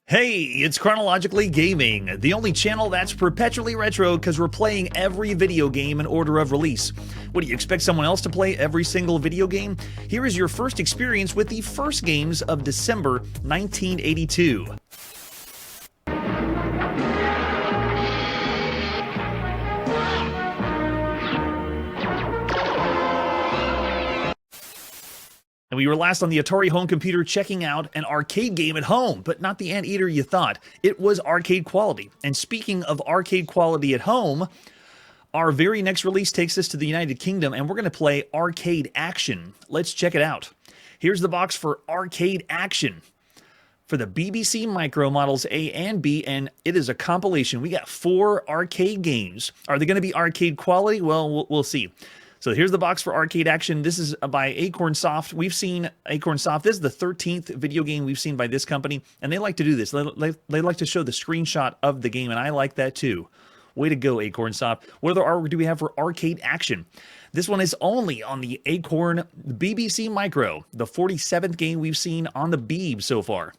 Hey, it's Chronologically Gaming, the only channel that's perpetually retro because we're playing every video game in order of release. What do you expect someone else to play every single video game? Here is your first experience with the first games of December 1982. And we were last on the Atari home computer checking out an arcade game at home, but not the anteater you thought. It was arcade quality. And speaking of arcade quality at home, our very next release takes us to the United Kingdom, and we're going to play Arcade Action. Let's check it out. Here's the box for Arcade Action for the BBC Micro models A and B, and it is a compilation. We got 4 arcade games. Are they going to be arcade quality? Well, we'll see. So here's the box for Arcade Action. This is by Acorn Soft. We've seen Acorn Soft. This is the 13th video game we've seen by this company, and they like to do this. They like to show the screenshot of the game, and I like that too. Way to go, Acorn Soft. What other artwork do we have for Arcade Action? This one is only on the Acorn BBC Micro, the 47th game we've seen on the Beeb so far.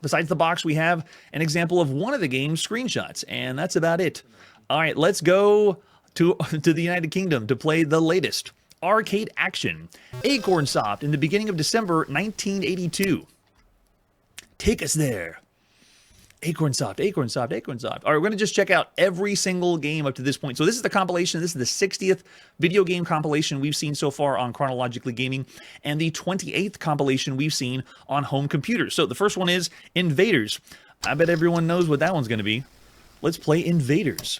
Besides the box, we have an example of one of the game's screenshots, and that's about it. All right, let's go to the United Kingdom to play the latest Arcade Action. Acorn Soft in the beginning of December 1982. Take us there. Acorn Soft, Acorn Soft, Acorn Soft. All right, we're going to just check out every single game up to this point. So this is the compilation. This is the 60th video game compilation we've seen so far on Chronologically Gaming, and the 28th compilation we've seen on home computers. So the first one is Invaders. I bet everyone knows what that one's going to be. Let's play Invaders.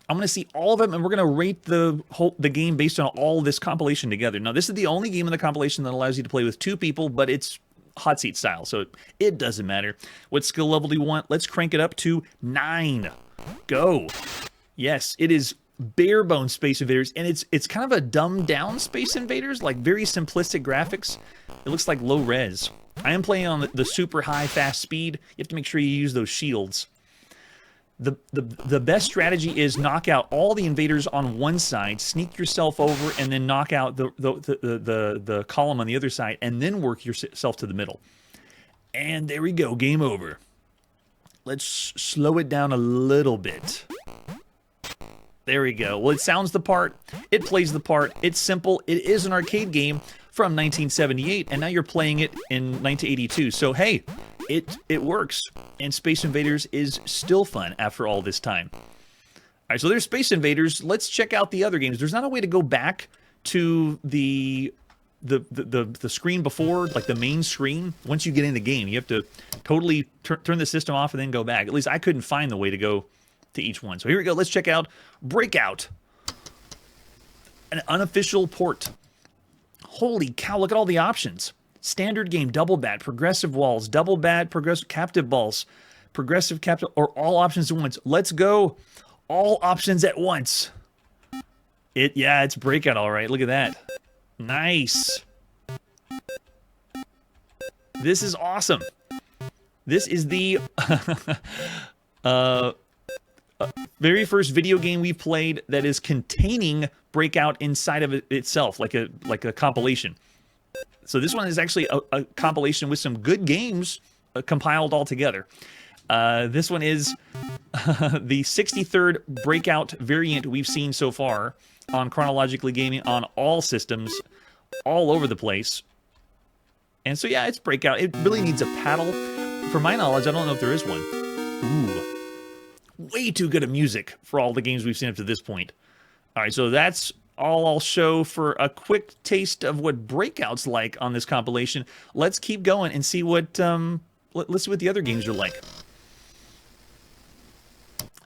I'm going to see all of them, and we're going to rate the game based on all this compilation together. Now, this is the only game in the compilation that allows you to play with 2 people, but it's hot seat style, so it doesn't matter. What skill level do you want? Let's crank it up to 9. Go. Yes, it is bare bones Space Invaders, and it's kind of a dumbed down Space Invaders, like very simplistic graphics. It looks like low res. I am playing on the super high fast speed. You have to make sure you use those shields. The best strategy is knock out all the invaders on one side, sneak yourself over, and then knock out the column on the other side, and then work yourself to the middle. And there we go, game over. Let's slow it down a little bit. There we go. Well, it sounds the part. It plays the part. It's simple. It is an arcade game from 1978, and now you're playing it in 1982. So, hey, it works, and Space Invaders is still fun after all this time. All right, so there's Space Invaders. Let's check out the other games. There's not a way to go back to the screen before, like the main screen. Once you get in the game, you have to totally turn the system off and then go back. At least I couldn't find the way to go to each one. So here we go. Let's check out Breakout, an unofficial port. Holy cow, look at all the options. Standard game, double bat, progressive walls, double bat, progressive captive balls, progressive captive, or all options at once. Let's go. All options at once. Yeah, it's Breakout, all right. Look at that. Nice. This is awesome. This is the very first video game we've played that is containing Breakout inside of it itself, like a compilation. So this one is actually a compilation with some good games compiled all together. This one is the 63rd Breakout variant we've seen so far on Chronologically Gaming on all systems, all over the place. And so yeah, it's Breakout. It really needs a paddle. For my knowledge, I don't know if there is one. Ooh. Way too good at music for all the games we've seen up to this point. All right, so that's all I'll show for a quick taste of what Breakout's like on this compilation. Let's keep going and see what let's see what the other games are like.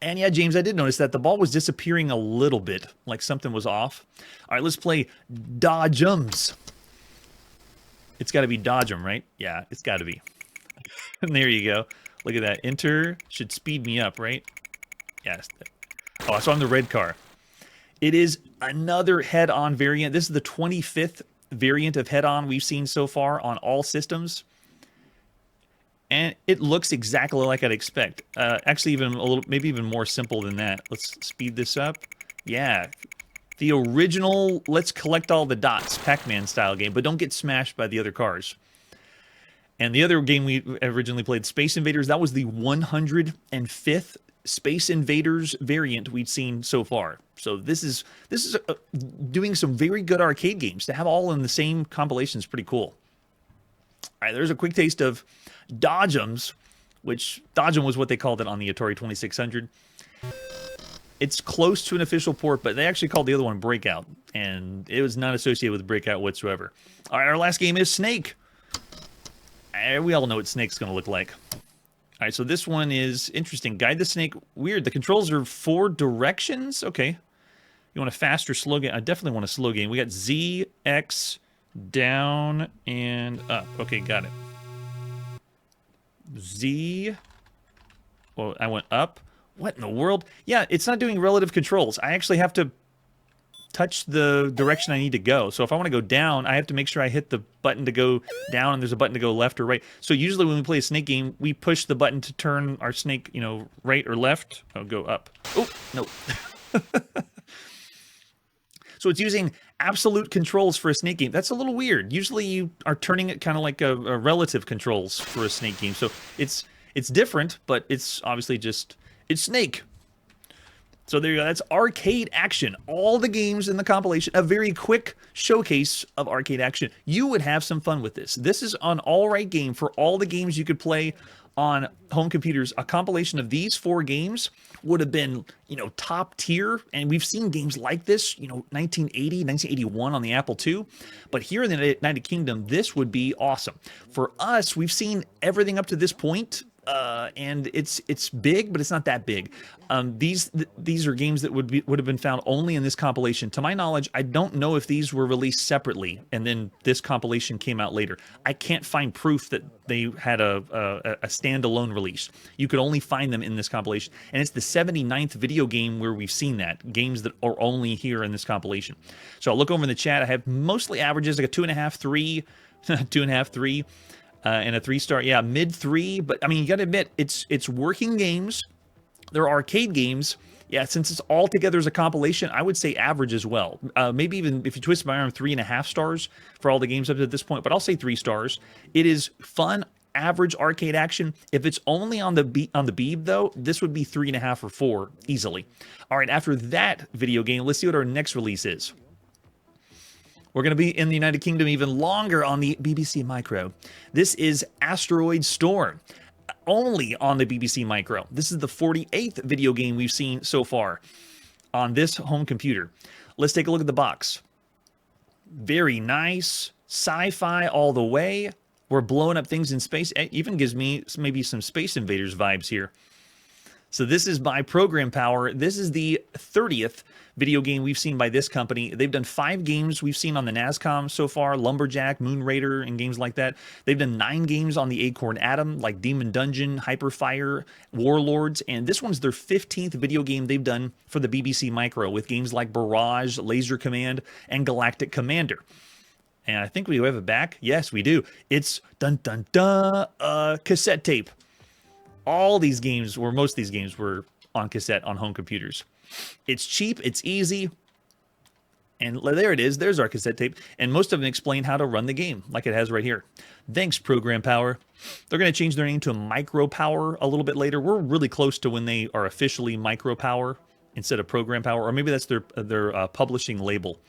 And yeah, James, I did notice that the ball was disappearing a little bit, like something was off. All right, let's play Dodge'ems. It's got to be Dodge'em, right? Yeah, it's got to be. And there you go. Look at that. Enter should speed me up, right? Yes. Oh, so I'm the red car. It is another head-on variant. This is the 25th variant of head-on we've seen so far on all systems. And it looks exactly like I'd expect. Actually, even a little, maybe even more simple than that. Let's speed this up. Yeah. The original, let's collect all the dots, Pac-Man style game, but don't get smashed by the other cars. And the other game we originally played, Space Invaders, that was the 105th Space Invaders variant we'd seen so far. So this is doing some very good arcade games. To have all in the same compilation is pretty cool. All right, there's a quick taste of Dodgems, which Dodgem was what they called it on the Atari 2600. It's close to an official port, but they actually called the other one Breakout, and it was not associated with Breakout whatsoever. All right, our last game is Snake. We all know what Snake's going to look like. All right, so this one is interesting. Guide the Snake. Weird. The controls are 4 directions. Okay. You want a fast or slow game? I definitely want a slow game. We got Z, X, down, and up. Okay, got it. Z. Well, I went up. What in the world? Yeah, it's not doing relative controls. I actually have to touch the direction I need to go. So if I want to go down, I have to make sure I hit the button to go down, and there's a button to go left or right. So usually when we play a Snake game, we push the button to turn our Snake, you know, right or left. Oh, go up. Oh, no. So it's using absolute controls for a Snake game. That's a little weird. Usually you are turning it kind of like a relative controls for a Snake game. So it's different, but it's obviously just, it's Snake. So there you go. That's arcade action. All the games in the compilation. A very quick showcase of arcade action. You would have some fun with this. This is an all-right game for all the games you could play on home computers. A compilation of these 4 games would have been, you know, top tier. And we've seen games like this, you know, 1980, 1981 on the Apple II. But here in the United Kingdom, this would be awesome. For us, we've seen everything up to this point. And it's big, but it's not that big. These are games that would have been found only in this compilation. To my knowledge, I don't know if these were released separately and then this compilation came out later. I can't find proof that they had a standalone release. You could only find them in this compilation, and it's the 79th video game where we've seen that, games that are only here in this compilation. So I'll look over in the chat. I have mostly averages, like a 2.5, 3, 2.5, 3. And a 3-star, yeah, mid 3. But I mean, you got to admit, it's working games. They're arcade games. Yeah, since it's all together as a compilation, I would say average as well. Maybe even if you twist my arm, 3.5 stars for all the games up to this point. But I'll say 3 stars. It is fun, average arcade action. If it's only on the Beeb though, this would be 3.5 or 4 easily. All right, after that video game, let's see what our next release is. We're going to be in the United Kingdom even longer on the BBC Micro. This is Asteroid Storm, only on the BBC Micro. This is the 48th video game we've seen so far on this home computer. Let's take a look at the box. Very nice, sci-fi all the way. We're blowing up things in space. It even gives me maybe some Space Invaders vibes here. So this is by Program Power. This is the 30th video game we've seen by this company. They've done 5 games we've seen on the NASCOM so far, Lumberjack, Moon Raider, and games like that. They've done 9 games on the Acorn Atom, like Demon Dungeon, Hyperfire, Warlords, and this one's their 15th video game they've done for the BBC Micro with games like Barrage, Laser Command, and Galactic Commander. And I think we have it back. Yes, we do. It's cassette tape. All these games, or most of these games, were on cassette on home computers. It's cheap, it's easy, and there it is. There's our cassette tape, and most of them explain how to run the game, like it has right here. Thanks, Program Power. They're going to change their name to Micro Power a little bit later. We're really close to when they are officially Micro Power instead of Program Power, or maybe that's their publishing label.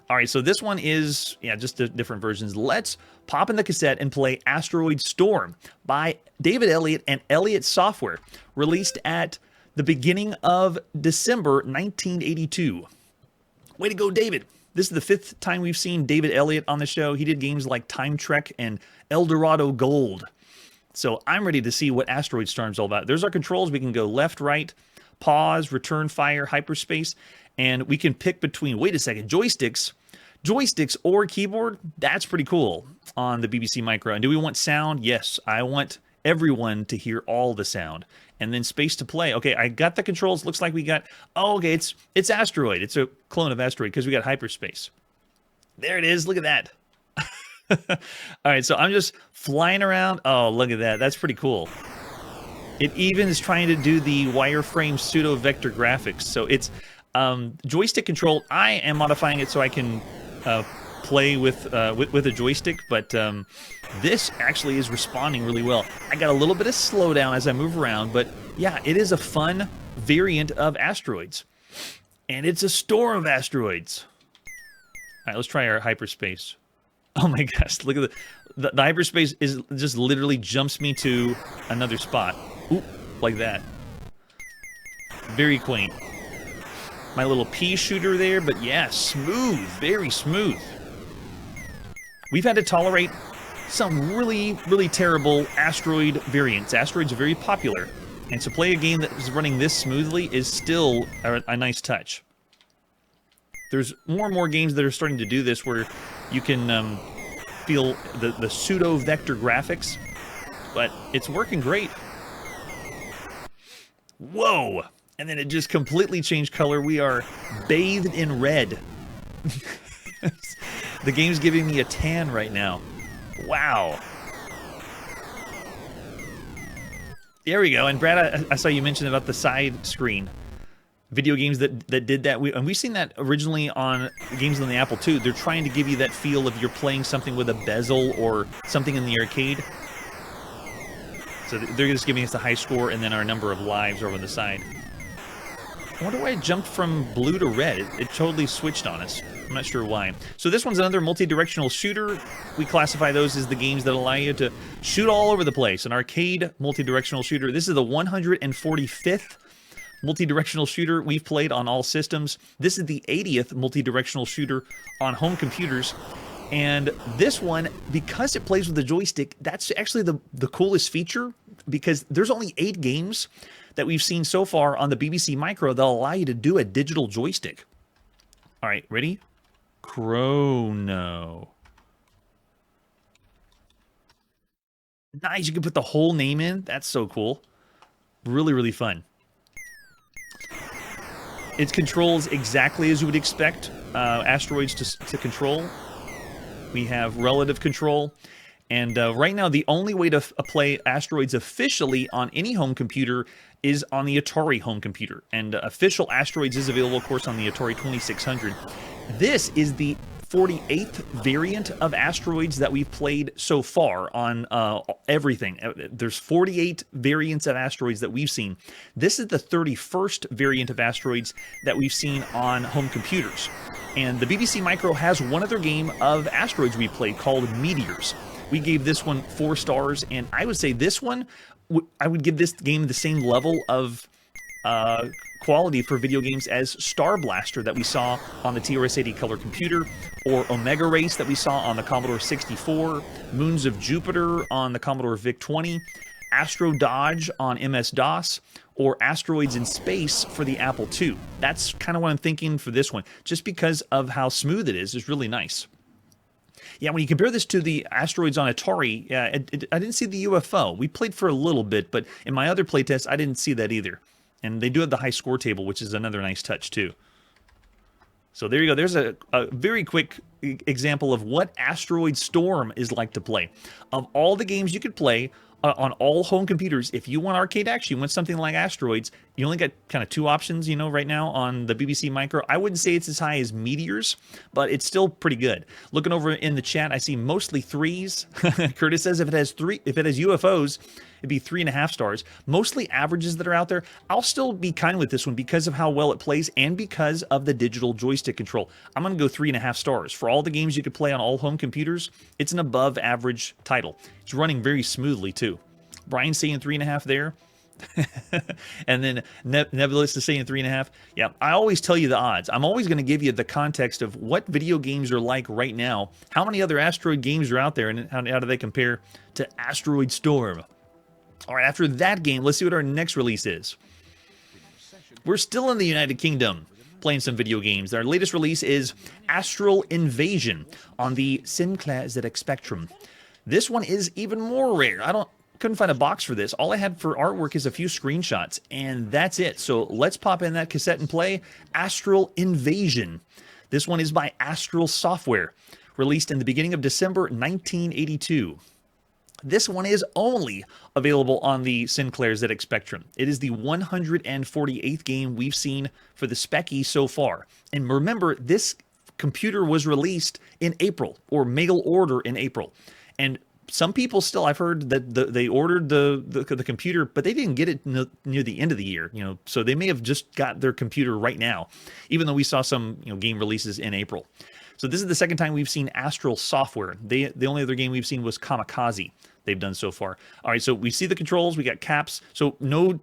All right, so this one is, yeah, just different versions. Let's pop in the cassette and play Asteroid Storm by David Elliott and Elliott Software, released at the beginning of December 1982. Way to go, David. This is the 5th time we've seen David Elliott on the show. He did games like Time Trek and El Dorado Gold. So I'm ready to see what Asteroid Storm's all about. There's our controls. We can go left, right, pause, return fire, hyperspace, and we can pick between, wait a second, joysticks or keyboard. That's pretty cool on the BBC Micro. And do we want sound? Yes, I want everyone to hear all the sound. And then space to play. Okay, I got the controls. Looks like we got, oh, okay, it's Asteroid. It's a clone of Asteroid because we got hyperspace. There it is. Look at that. All right, so I'm just flying around. Oh, look at that. That's pretty cool. It even is trying to do the wireframe pseudo vector graphics. So it's joystick control. I am modifying it so I can play with a joystick, but this actually is responding really well. I got a little bit of slowdown as I move around, but yeah, it is a fun variant of Asteroids. And it's a storm of asteroids. All right, let's try our hyperspace. Oh my gosh, look at the hyperspace is just literally jumps me to another spot. Oop, like that. Very quaint. My little pea shooter there, but yeah, smooth, very smooth. We've had to tolerate some really, really terrible Asteroid variants. Asteroids are very popular, and to play a game that is running this smoothly is still a nice touch. There's more and more games that are starting to do this where you can feel the pseudo-vector graphics, but it's working great. Whoa! And then it just completely changed color. We are bathed in red. The game's giving me a tan right now. Wow. There we go. And Brad, I saw you mention about the side screen. Video games that did that. And we've seen that originally on games on the Apple II. They're trying to give you that feel of you're playing something with a bezel or something in the arcade. So they're just giving us the high score and then our number of lives over on the side. I wonder why it jumped from blue to red. It totally switched on us. I'm not sure why. So this one's another multi-directional shooter. We classify those as the games that allow you to shoot all over the place. An arcade multi-directional shooter. This is the 145th multi-directional shooter we've played on all systems. This is the 80th multi-directional shooter on home computers. And this one, because it plays with the joystick, that's actually the coolest feature, because there's only 8 games that we've seen so far on the BBC Micro that'll allow you to do a digital joystick. All right, ready? Chrono. Nice, you can put the whole name in. That's so cool. Really, really fun. It controls exactly as you would expect asteroids to control. We have relative control. And right now, the only way to play Asteroids officially on any home computer is on the Atari home computer. And official Asteroids is available, of course, on the Atari 2600. This is the 48th variant of Asteroids that we've played so far on everything. There's 48 variants of Asteroids that we've seen. This is the 31st variant of Asteroids that we've seen on home computers. And the BBC Micro has one other game of Asteroids we played called Meteors. We gave this one 4 stars, and I would say this one, I would give this game the same level of quality for video games as Star Blaster that we saw on the TRS-80 color computer, or Omega Race that we saw on the Commodore 64, Moons of Jupiter on the Commodore VIC-20, Astro Dodge on MS-DOS, or Asteroids in Space for the Apple II. That's kind of what I'm thinking for this one, just because of how smooth it is. It's really nice. Yeah, when you compare this to the Asteroids on Atari, I didn't see the UFO. We played for a little bit, but in my other playtests, I didn't see that either. And they do have the high score table, which is another nice touch, too. So there you go. There's a very quick example of what Asteroid Storm is like to play. Of all the games you could play on all home computers, if you want arcade action, you want something like Asteroids, you only got kind of 2 options, right now on the BBC Micro. I wouldn't say it's as high as Meteors, but it's still pretty good. Looking over in the chat, I see mostly 3s. Curtis says if it has UFOs, it'd be 3.5 stars. Mostly averages that are out there. I'll still be kind with this one because of how well it plays and because of the digital joystick control. I'm going to go 3.5 stars. For all the games you could play on all home computers, it's an above average title. It's running very smoothly too. Brian saying 3.5 there. And then Nebulous is saying 3.5. Yeah, I always tell you the odds. I'm always going to give you the context of what video games are like right now. How many other Asteroid games are out there, and how do they compare to Asteroid Storm? All right, after that game, let's see what our next release is. We're still in the United Kingdom playing some video games. Our latest release is Astral Invasion on the Sinclair ZX Spectrum. This one is even more rare. Couldn't find a box for this. All I had for artwork is a few screenshots, and that's it. So let's pop in that cassette and play Astral Invasion. This one is by Astral Software, released in the beginning of December 1982. This one is only available on the Sinclair ZX Spectrum. It is the 148th game we've seen for the Speccy so far. And remember, this computer was released in April, or mail order in April. And some people still, I've heard that they ordered the computer, but they didn't get it near the end of the year, so they may have just got their computer right now, even though we saw some game releases in April. So this is the second time we've seen Astral software. The only other game we've seen was Kamikaze they've done so far. All right, so we see the controls, we got caps, so no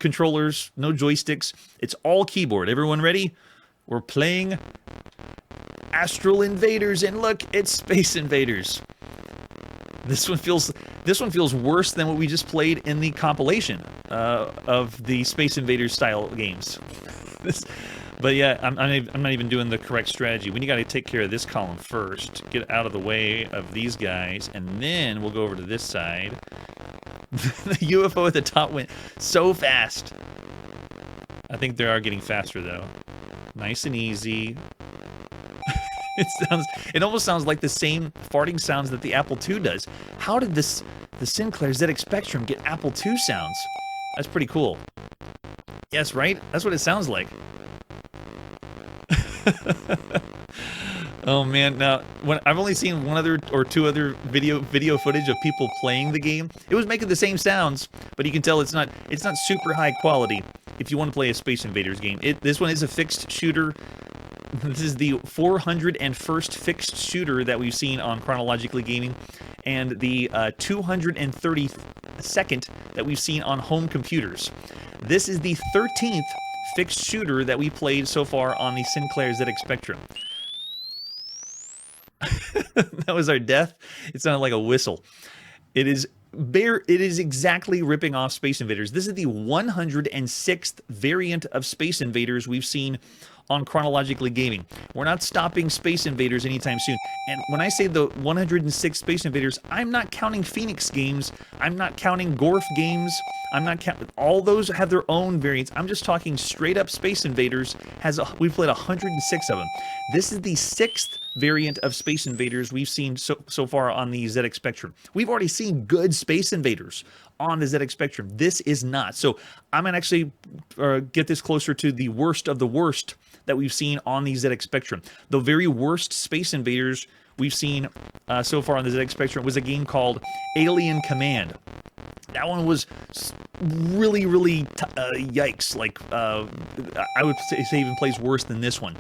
controllers, no joysticks, it's all keyboard. Everyone ready? We're playing Astral Invaders, and look, it's Space Invaders. This one feels worse than what we just played in the compilation of the Space Invaders style games. But yeah, I'm not even doing the correct strategy. We got to take care of this column first, get out of the way of these guys, and then we'll go over to this side. The UFO at the top went so fast. I think they are getting faster though. Nice and easy. It almost sounds like the same farting sounds that the Apple II does. How did the Sinclair ZX Spectrum get Apple II sounds? That's pretty cool. Yes, right? That's what it sounds like. Oh man, now I've only seen one other or two other video footage of people playing the game. It was making the same sounds, but you can tell it's not super high quality if you want to play a Space Invaders game. This one is a fixed shooter. This is the 401st fixed shooter that we've seen on Chronologically Gaming, and the 232nd that we've seen on home computers. This is the 13th fixed shooter that we played so far on the Sinclair ZX Spectrum. That was our death. It sounded like a whistle. It is exactly ripping off Space Invaders. This is the 106th variant of Space Invaders we've seen on Chronologically Gaming. We're not stopping Space Invaders anytime soon. And when I say the 106 Space Invaders, I'm not counting Phoenix games. I'm not counting Gorf games. I'm not counting. All those have their own variants. I'm just talking straight up Space Invaders. We've played 106 of them. This is the 6th variant of Space Invaders we've seen so far on the ZX Spectrum. We've already seen good Space Invaders on the ZX Spectrum. This is not. So I'm going to actually get this closer to the worst of the worst that we've seen on the ZX Spectrum. The very worst Space Invaders we've seen so far on the ZX Spectrum was a game called Alien Command. That one was really, really yikes. Like, I would say even plays worse than this one.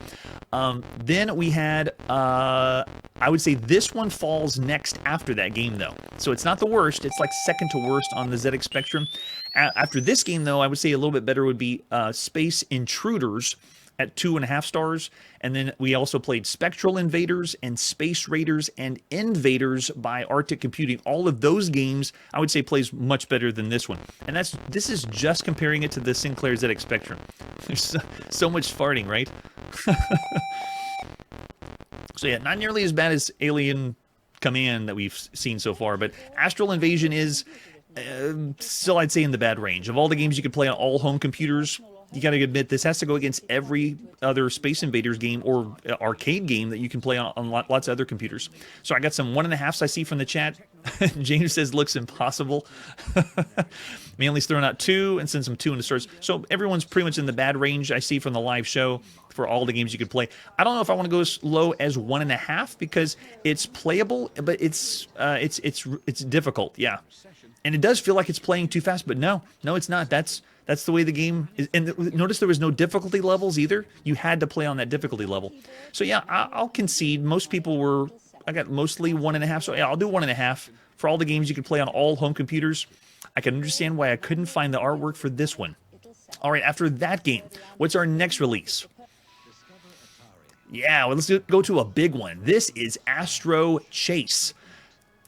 Then we had, I would say this one falls next after that game, though. So it's not the worst. It's like second to worst on the ZX Spectrum. After this game, though, I would say a little bit better would be Space Intruders at 2.5 stars, and then we also played Spectral Invaders and Space Raiders and Invaders by Arctic Computing. All of those games, I would say, plays much better than this one. And this is just comparing it to the Sinclair ZX Spectrum. There's so much farting, right? So yeah, not nearly as bad as Alien Command that we've seen so far, but Astral Invasion is still, I'd say, in the bad range. Of all the games you could play on all home computers, you got to admit, this has to go against every other Space Invaders game or arcade game that you can play on lots of other computers. So I got some 1.5s I see from the chat. James says, looks impossible. Manly's throwing out 2 and sends some 2 into stars. So everyone's pretty much in the bad range I see from the live show for all the games you could play. I don't know if I want to go as low as 1.5 because it's playable, but it's difficult, yeah. And it does feel like it's playing too fast, but no, it's not. That's the way the game is. And notice there was no difficulty levels either. You had to play on that difficulty level. So yeah, I'll concede. Most people I got mostly 1.5. So yeah, I'll do 1.5 for all the games you can play on all home computers. I can understand why I couldn't find the artwork for this one. All right, after that game, what's our next release? Yeah, well, let's go to a big one. This is Astro Chase.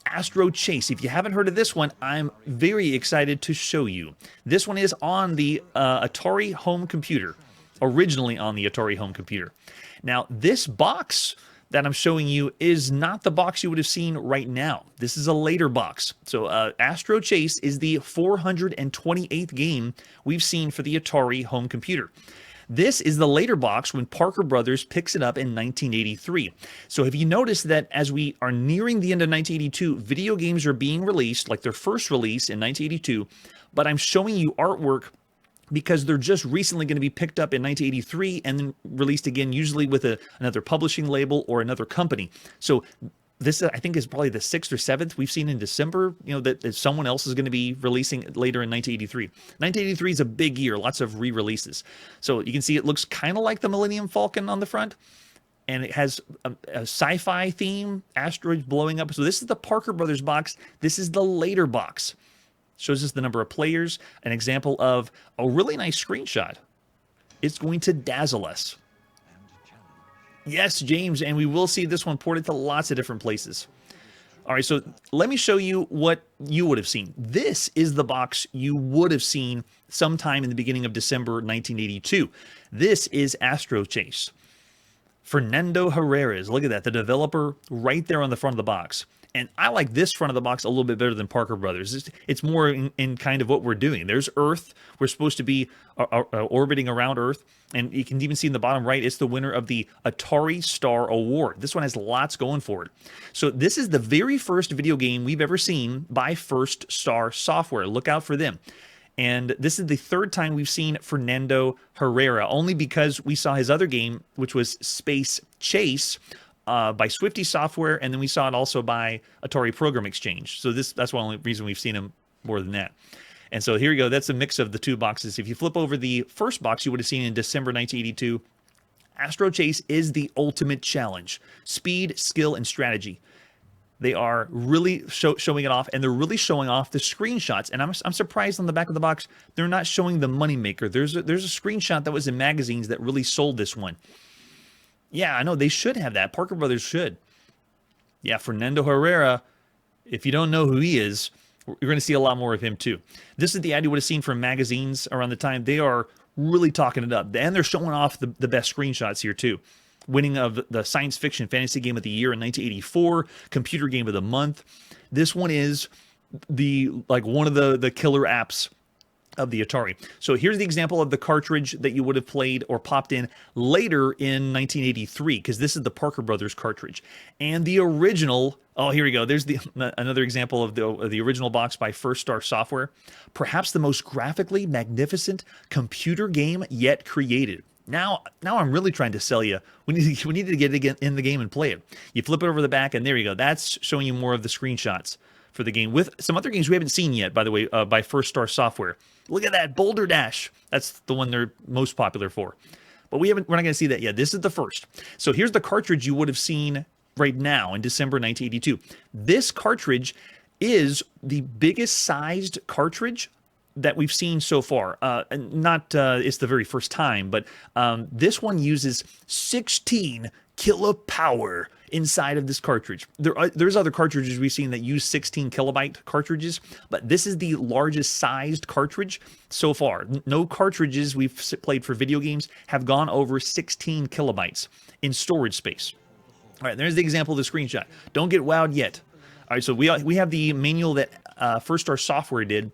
Astro Chase. If you haven't heard of this one, I'm very excited to show you. This one is on the Atari home computer, originally on the Atari home computer. Now, this box that I'm showing you is not the box you would have seen right now. This is a later box. So Astro Chase is the 428th game we've seen for the Atari home computer. This is the later box when Parker Brothers picks it up in 1983. So have you noticed that as we are nearing the end of 1982, video games are being released, like their first release in 1982, but I'm showing you artwork because they're just recently going to be picked up in 1983 and then released again, usually with another publishing label or another company. So this, I think, is probably the 6th or 7th we've seen in December, that someone else is going to be releasing later in 1983. 1983 is a big year, lots of re-releases. So you can see it looks kind of like the Millennium Falcon on the front, and it has a sci-fi theme, asteroids blowing up. So this is the Parker Brothers box. This is the later box. Shows us the number of players, an example of a really nice screenshot. It's going to dazzle us. Yes, James, and we will see this one ported to lots of different places. All right, so let me show you what you would have seen. This is the box you would have seen sometime in the beginning of December 1982. This is Astro Chase. Fernando Herrera's, look at that, the developer right there on the front of the box. And I like this front of the box a little bit better than Parker Brothers. It's more in kind of what we're doing. There's Earth. We're supposed to be orbiting around Earth. And you can even see in the bottom right, it's the winner of the Atari Star Award. This one has lots going for it. So this is the very first video game we've ever seen by First Star Software. Look out for them. And this is the 3rd time we've seen Fernando Herrera, only because we saw his other game, which was Space Chase, by Swifty Software, and then we saw it also by Atari Program Exchange. So that's one only reason we've seen him more than that. And so here you go. That's a mix of the two boxes. If you flip over the first box you would have seen in December 1982, Astro Chase is the ultimate challenge. Speed, skill, and strategy. They are really showing it off, and they're really showing off the screenshots. And I'm surprised on the back of the box they're not showing the moneymaker. There's a screenshot that was in magazines that really sold this one. Yeah, I know, they should have that. Parker Brothers should. Yeah, Fernando Herrera, if you don't know who he is, you're going to see a lot more of him too. This is the ad you would have seen from magazines around the time. They are really talking it up. And they're showing off the best screenshots here too. Winning of the Science Fiction Fantasy Game of the Year in 1984, Computer Game of the Month. This one is one of the killer apps of the Atari. So here's the example of the cartridge that you would have played or popped in later in 1983, because this is the Parker Brothers cartridge. And the original, oh, here we go. There's another example of the original box by First Star Software. Perhaps the most graphically magnificent computer game yet created. Now I'm really trying to sell you. We need to get it in the game and play it. You flip it over the back, and there you go. That's showing you more of the screenshots for the game, with some other games we haven't seen yet, by the way, by First Star Software. Look at that, Boulder Dash. That's the one they're most popular for. But we're not going to see that yet. This is the first. So here's the cartridge you would have seen right now in December 1982. This cartridge is the biggest sized cartridge that we've seen so far. It's the very first time, but this one uses 16 kilopower inside of this cartridge. There's other cartridges we've seen that use 16 kilobyte cartridges, but this is the largest sized cartridge so far. No cartridges we've played for video games have gone over 16 kilobytes in storage space. All right, there's the example of the screenshot. Don't get wowed yet. All right, so we have the manual that First Star Software did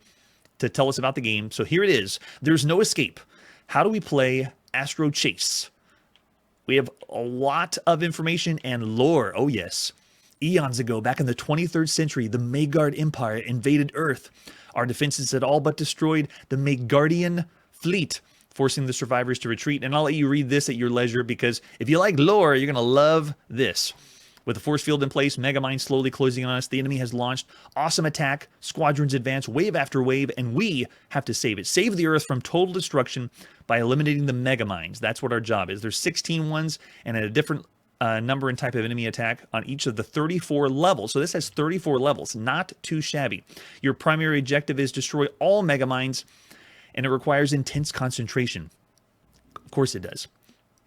to tell us about the game. So here it is. There's no escape. How do we play Astro Chase? We have a lot of information and lore. Oh, yes. Eons ago, back in the 23rd century, the Magard Empire invaded Earth. Our defenses had all but destroyed the Magardian fleet, forcing the survivors to retreat. And I'll let you read this at your leisure, because if you like lore, you're going to love this. With the force field in place, Megamind slowly closing on us, the enemy has launched awesome attack, squadrons advance wave after wave, and we have to save it. Save the Earth from total destruction by eliminating the Megaminds. That's what our job is. There's 16 ones, and at a different number and type of enemy attack on each of the 34 levels. So this has 34 levels, not too shabby. Your primary objective is destroy all Megaminds, and it requires intense concentration. Of course it does.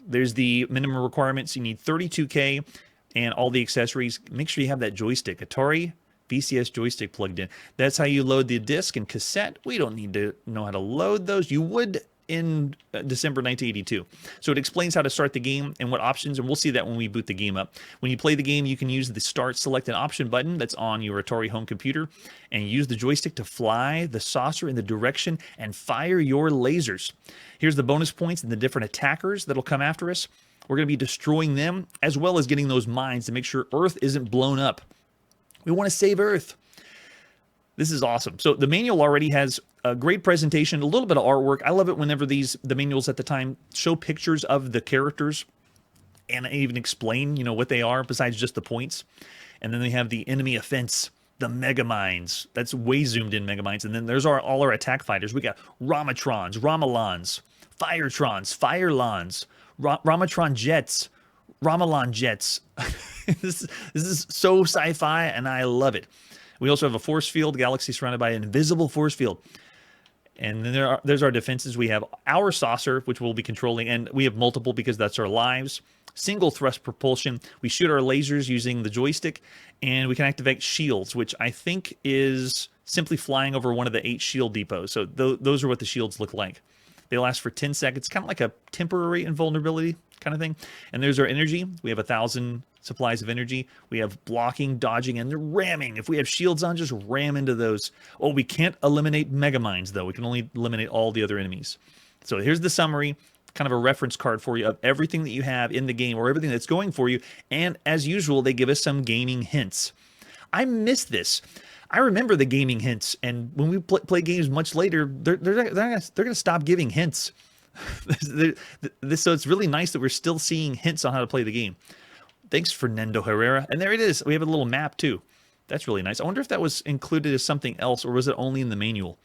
There's the minimum requirements. You need 32K. And all the accessories. Make sure you have that joystick, Atari VCS joystick plugged in. That's how you load the disc and cassette. We don't need to know how to load those. You would in December 1982. So it explains how to start the game and what options, and we'll see that when we boot the game up. When you play the game, you can use the Start Select an Option button that's on your Atari home computer, and use the joystick to fly the saucer in the direction and fire your lasers. Here's the bonus points and the different attackers that'll come after us. We're going to be destroying them, as well as getting those mines to make sure Earth isn't blown up. We want to save Earth. This is awesome. So the manual already has a great presentation, a little bit of artwork. I love it whenever the manuals at the time show pictures of the characters and even explain, you know, what they are besides just the points. And then they have the enemy offense, the Mega Mines. That's way zoomed in Mega Mines. And then there's all our attack fighters. We got Ramatrons, Ramalons, Firetrons, Firelons, Ramatron Jets, Ramalon Jets. This is so sci-fi, and I love it. We also have a force field, galaxy surrounded by an invisible force field. And then there's our defenses. We have our saucer, which we'll be controlling, and we have multiple because that's our lives. Single thrust propulsion. We shoot our lasers using the joystick, and we can activate shields, which I think is simply flying over one of the 8 shield depots. So those are what the shields look like. They last for 10 seconds, kind of like a temporary invulnerability kind of thing. And there's our energy. We have 1,000 supplies of energy. We have blocking, dodging, and ramming. If we have shields on, just ram into those. Oh, we can't eliminate Mega Mines, though. We can only eliminate all the other enemies. So here's the summary, kind of a reference card for you of everything that you have in the game or everything that's going for you. And as usual, they give us some gaming hints. I miss this. I remember the gaming hints, and when we play games much later, they're going to stop giving hints. So it's really nice that we're still seeing hints on how to play the game. Thanks, Fernando Herrera. And there it is. We have a little map, too. That's really nice. I wonder if that was included as something else, or was it only in the manual?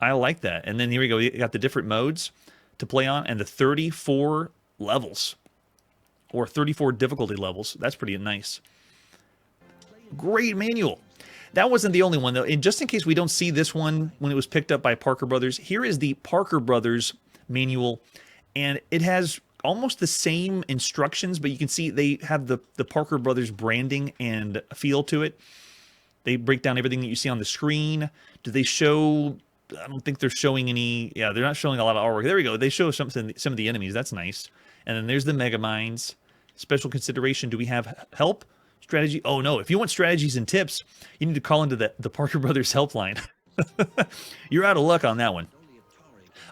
I like that. And then here we go. We got the different modes to play on, and the 34 levels, or 34 difficulty levels. That's pretty nice. Great manual. That wasn't the only one, though. And just in case we don't see this one when it was picked up by Parker Brothers, here is the Parker Brothers manual, and it has almost the same instructions, but you can see they have the Parker Brothers branding and feel to it. They break down everything that you see on the screen. Do they show... I don't think they're showing any... Yeah, they're not showing a lot of artwork. There we go. They show some of the enemies. That's nice. And then there's the Mega Mines. Special consideration. Do we have help? Strategy? Oh, no. If you want strategies and tips, you need to call into the Parker Brothers helpline. You're out of luck on that one.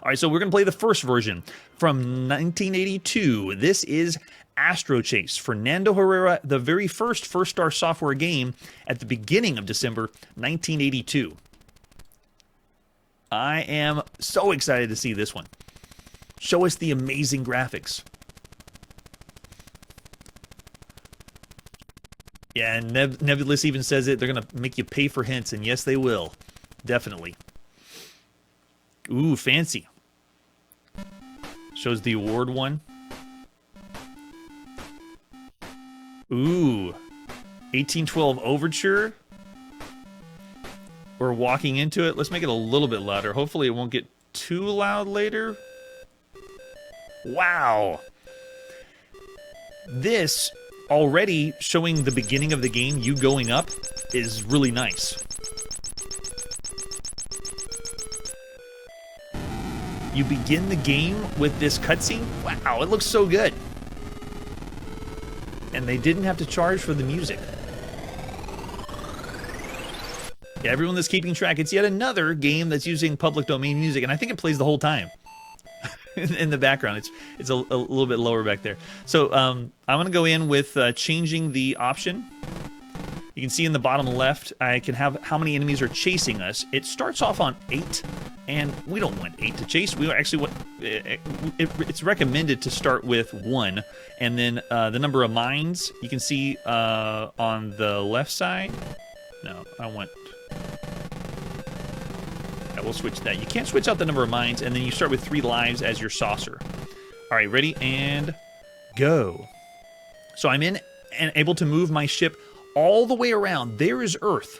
All right, so we're going to play the first version from 1982. This is Astro Chase. Fernando Herrera, the very first Star Software game at the beginning of December 1982. I am so excited to see this one. Show us the amazing graphics. Yeah, and Nebulous even says it. They're going to make you pay for hints, and yes, they will. Definitely. Ooh, fancy. Shows the award one. Ooh. 1812 Overture. We're walking into it. Let's make it a little bit louder. Hopefully it won't get too loud later. Wow. This, already showing the beginning of the game, you going up, is really nice. You begin the game with this cutscene. Wow, it looks so good. And they didn't have to charge for the music. Yeah, everyone that's keeping track, it's yet another game that's using public domain music, and I think it plays the whole time in the background. It's a little bit lower back there. So I'm going to go in with changing the option. You can see in the bottom left, I can have how many enemies are chasing us. It starts off on 8, and we don't want 8 to chase. We actually want... It's recommended to start with 1, and then the number of mines, you can see on the left side. No, I want... Yeah, we'll switch that. You can't switch out the number of mines, and then you start with 3 lives as your saucer. All right, ready? And go. So I'm in and able to move my ship all the way around. There is Earth.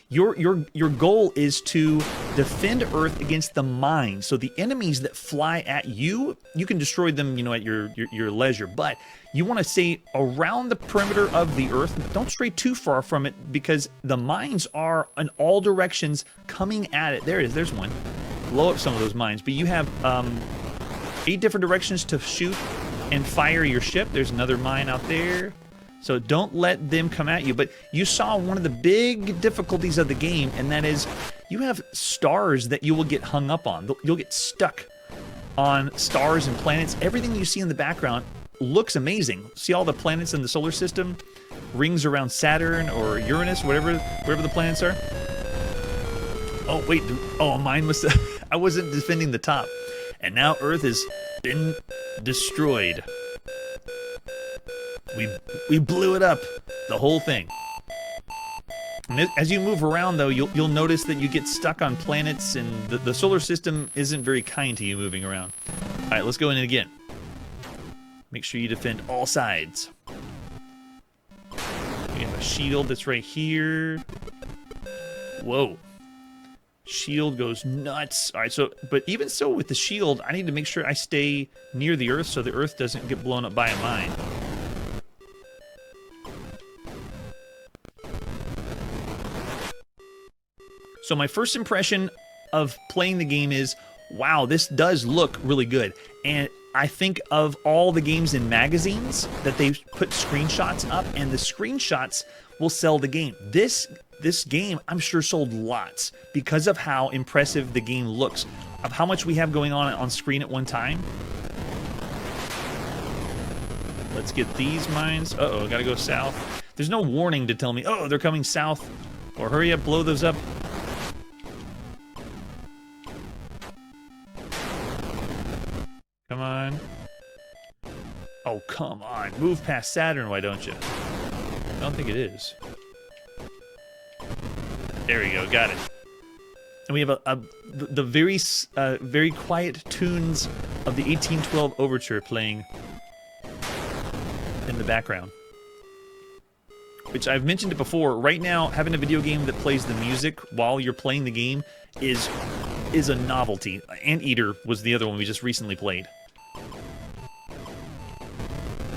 Your goal is to defend Earth against the mines. So the enemies that fly at you, you can destroy them, at your leisure. But you want to stay around the perimeter of the Earth. Don't stray too far from it, because the mines are in all directions coming at it. There it is. There's one. Blow up some of those mines. But you have 8 different directions to shoot and fire your ship. There's another mine out there. So don't let them come at you. But you saw one of the big difficulties of the game, and that is you have stars that you will get hung up on. You'll get stuck on stars and planets. Everything you see in the background looks amazing. See all the planets in the solar system? Rings around Saturn or Uranus, wherever the planets are? Oh, wait. Oh, mine was... I wasn't defending the top. And now Earth has been destroyed. We blew it up. The whole thing. And as you move around, though, you'll notice that you get stuck on planets, and the solar system isn't very kind to you moving around. All right, let's go in again. Make sure you defend all sides. We have a shield that's right here. Whoa. Shield goes nuts. All right, so, but even so with the shield, I need to make sure I stay near the Earth so the Earth doesn't get blown up by a mine. So my first impression of playing the game is, wow, this does look really good. And I think of all the games in magazines that they put screenshots up, and the screenshots will sell the game. This game, I'm sure, sold lots because of how impressive the game looks, of how much we have going on screen at one time. Let's get these mines. Uh-oh, gotta go south. There's no warning to tell me, oh, they're coming south. Or hurry up, blow those up. Come on. Oh, come on. Move past Saturn, why don't you? I don't think it is. There we go, got it. And we have the very quiet tunes of the 1812 Overture playing in the background. Which I've mentioned it before, right now, having a video game that plays the music while you're playing the game is a novelty. Anteater was the other one we just recently played.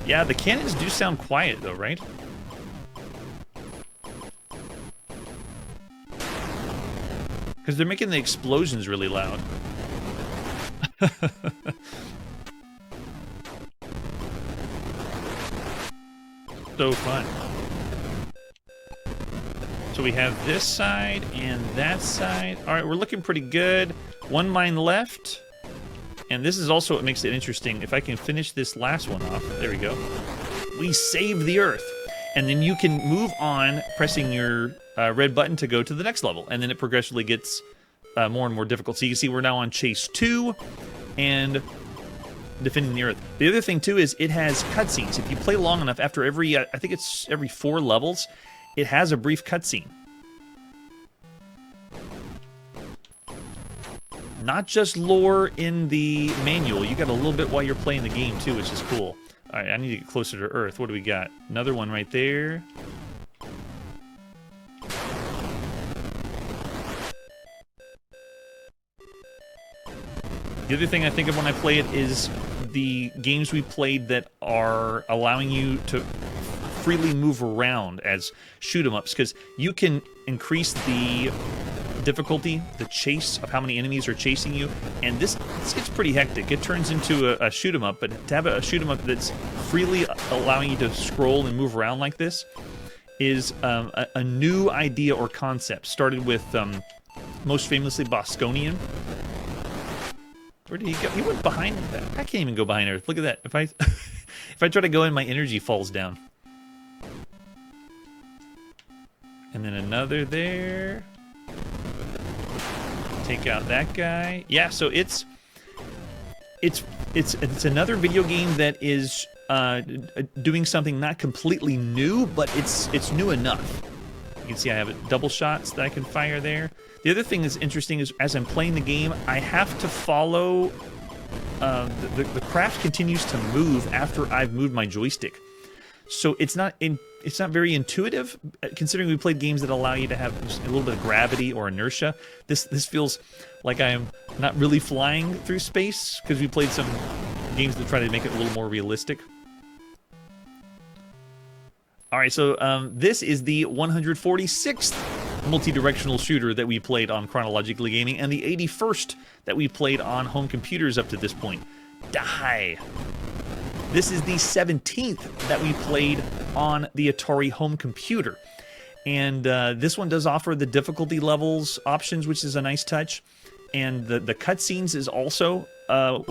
Yeah, the cannons do sound quiet though, right? Because they're making the explosions really loud. So fun. So we have this side and that side. All right, we're looking pretty good. One mine left. And this is also what makes it interesting. If I can finish this last one off. There we go. We saved the Earth. And then you can move on pressing your red button to go to the next level. And then it progressively gets more and more difficult. So you can see we're now on Chase 2 and defending the Earth. The other thing, too, is it has cutscenes. If you play long enough, after every, I think it's every 4 levels, it has a brief cutscene. Not just lore in the manual. You got a little bit while you're playing the game, too, which is cool. All right, I need to get closer to Earth. What do we got? Another one right there. The other thing I think of when I play it is the games we played that are allowing you to freely move around as shoot-em-ups, because you can increase the difficulty, the chase of how many enemies are chasing you, and this gets pretty hectic. It turns into a shoot-em-up, but to have a shoot-em-up that's freely allowing you to scroll and move around like this is a new idea or concept. Started with, most famously, Bosconian. Where did he go? He went behind that. I can't even go behind Earth. Look at that. If I if I try to go in, my energy falls down. And then another there. Take out that guy. Yeah, so it's another video game that is doing something not completely new, but it's new enough. You can see I have double shots that I can fire there. The other thing that's interesting is as I'm playing the game, I have to follow. The craft continues to move after I've moved my joystick, so it's not very intuitive. Considering we played games that allow you to have just a little bit of gravity or inertia, this feels like I am not really flying through space because we played some games that try to make it a little more realistic. All right, so this is the 146th multi-directional shooter that we played on Chronologically Gaming, and the 81st that we played on home computers up to this point. Die! This is the 17th that we played on the Atari home computer. And this one does offer the difficulty levels options, which is a nice touch. And the cutscenes is also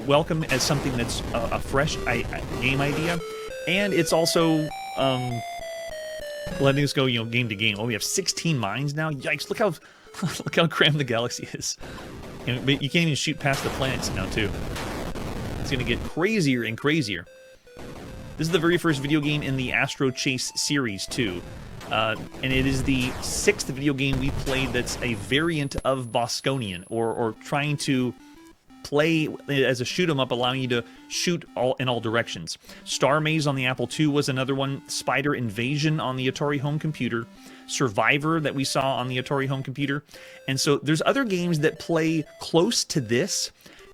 welcome as something that's a fresh game idea. And it's also letting us go, game to game. Oh, we have 16 mines now. Yikes! Look Look how crammed the galaxy is. But you can't even shoot past the planets now, too. It's going to get crazier and crazier. This is the very first video game in the Astro Chase series, too. And it is the 6th video game we played that's a variant of Bosconian, or trying to play as a shoot 'em up, allowing you to shoot in all directions. Star Maze on the Apple II was another one. Spider Invasion on the Atari home computer. Survivor that we saw on the Atari home computer. And so there's other games that play close to this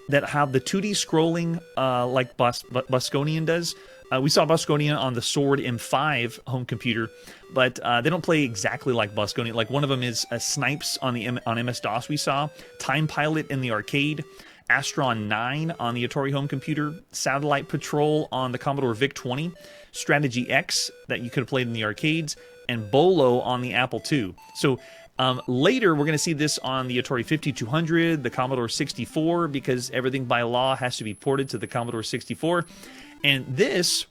that have the 2D scrolling like Bosconian does. We saw Bosconian on the Sword M5 home computer, but they don't play exactly like Bosconian. Like one of them is Snipes on MS-DOS we saw, Time Pilot in the arcade, Astron 9 on the Atari home computer, Satellite Patrol on the Commodore VIC-20, Strategy X that you could have played in the arcades, and Bolo on the Apple II. So later we're going to see this on the Atari 5200, the Commodore 64, because everything by law has to be ported to the Commodore 64. And this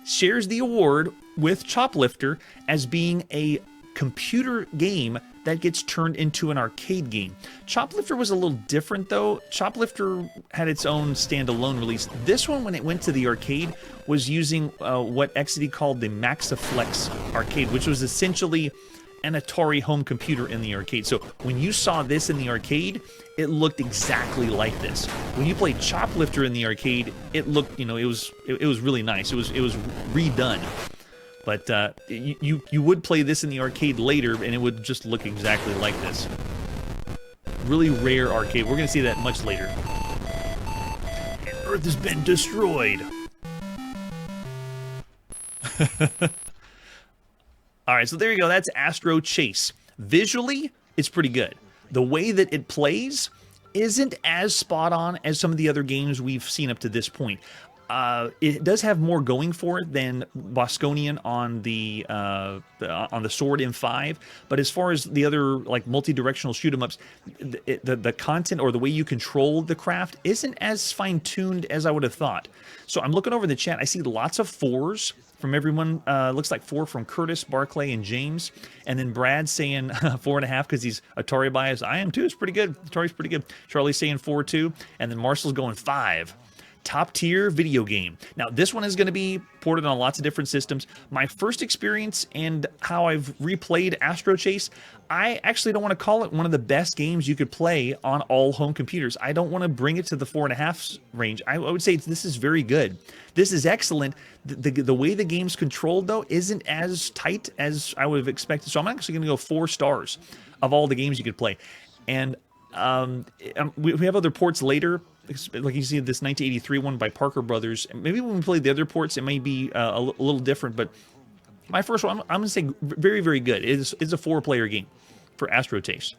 shares the award with Choplifter as being a computer game that gets turned into an arcade game. Choplifter was a little different, though. Choplifter had its own standalone release. This one, when it went to the arcade, was using what XD called the Maxiflex arcade, which was essentially an Atari home computer in the arcade. So when you saw this in the arcade, it looked exactly like this. When you played Choplifter in the arcade, it looked, it was really nice. It was redone. But you would play this in the arcade later, and it would just look exactly like this. Really rare arcade. We're going to see that much later. And Earth has been destroyed. All right, so there you go. That's Astro Chase. Visually, it's pretty good. The way that it plays isn't as spot on as some of the other games we've seen up to this point. It does have more going for it than Bosconian on the Sword M5, but as far as the other like multi-directional shoot 'em ups, the content or the way you control the craft isn't as fine-tuned as I would have thought. So I'm looking over the chat. I see lots of 4s from everyone. Looks like 4 from Curtis, Barclay, and James, and then Brad saying 4.5 because he's Atari biased. I am too. It's pretty good. Atari's pretty good. Charlie's saying 4 too, and then Marcel's going 5. Top tier video game. Now, this one is going to be ported on lots of different systems. My first experience and how I've replayed Astro Chase, I actually don't want to call it one of the best games you could play on all home computers. I don't want to bring it to the 4.5 range. I would say this is very good. This is excellent. The way the game's controlled, though, isn't as tight as I would have expected. So I'm actually going to go 4 stars of all the games you could play. And we have other ports later. Like you see this 1983 one by Parker Brothers. Maybe when we play the other ports, it may be a little different, but my first one, I'm going to say very, very good. It's a 4-player game for Astro Chase.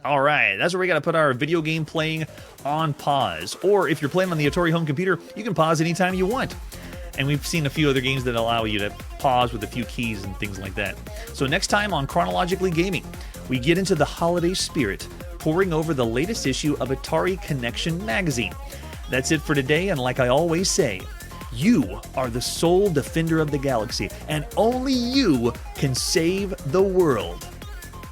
All right, that's where we got to put our video game playing on pause. Or if you're playing on the Atari home computer, you can pause anytime you want. And we've seen a few other games that allow you to pause with a few keys and things like that. So next time on Chronologically Gaming, we get into the holiday spirit, poring over the latest issue of Atari Connection magazine. That's it for today, and like I always say, you are the sole defender of the galaxy, and only you can save the world.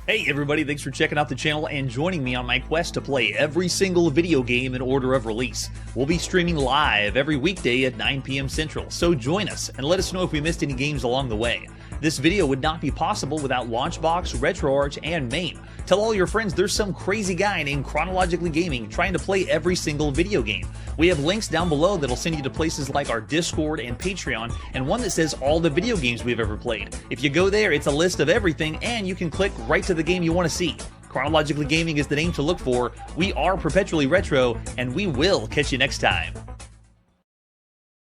Hey everybody, thanks for checking out the channel and joining me on my quest to play every single video game in order of release. We'll be streaming live every weekday at 9 p.m. Central, so join us and let us know if we missed any games along the way. This video would not be possible without Launchbox, RetroArch, and MAME. Tell all your friends there's some crazy guy named Chronologically Gaming trying to play every single video game. We have links down below that'll send you to places like our Discord and Patreon, and one that says all the video games we've ever played. If you go there, it's a list of everything, and you can click right to the game you want to see. Chronologically Gaming is the name to look for. We are perpetually retro, and we will catch you next time.